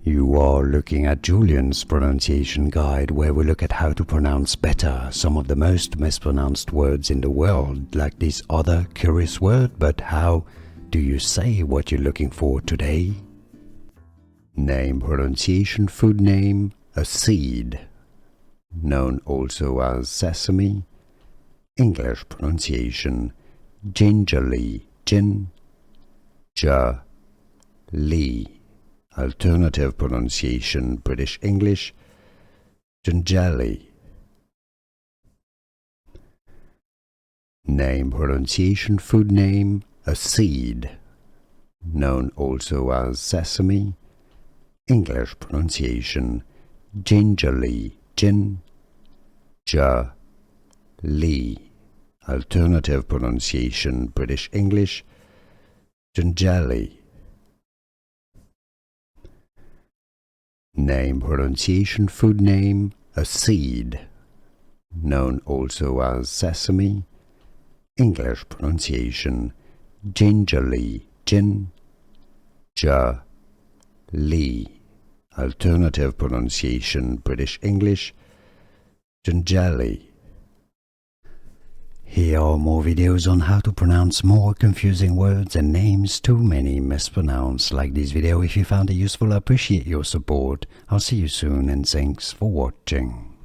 You are looking at Julian's pronunciation guide, where we look at how to pronounce better some of the most mispronounced words in the world, like this other curious word. But how do you say what you're looking for today? Name pronunciation: food name, a seed, known also as sesame. English pronunciation: gingerly, gin-ger-ly. Alternative pronunciation: British English, gingelly. Name pronunciation: food name, a seed, known also as sesame. English pronunciation: gingerly, gin-ger-ly. Alternative pronunciation: British English, gingelly. Name pronunciation: food name, a seed, known also as sesame. English pronunciation: gingerly, gin-ger-ly. Alternative pronunciation: British English, gingelly. Here are more videos on how to pronounce more confusing words and names too many mispronounced. Like this video if you found it useful. I appreciate your support. I'll see you soon and thanks for watching.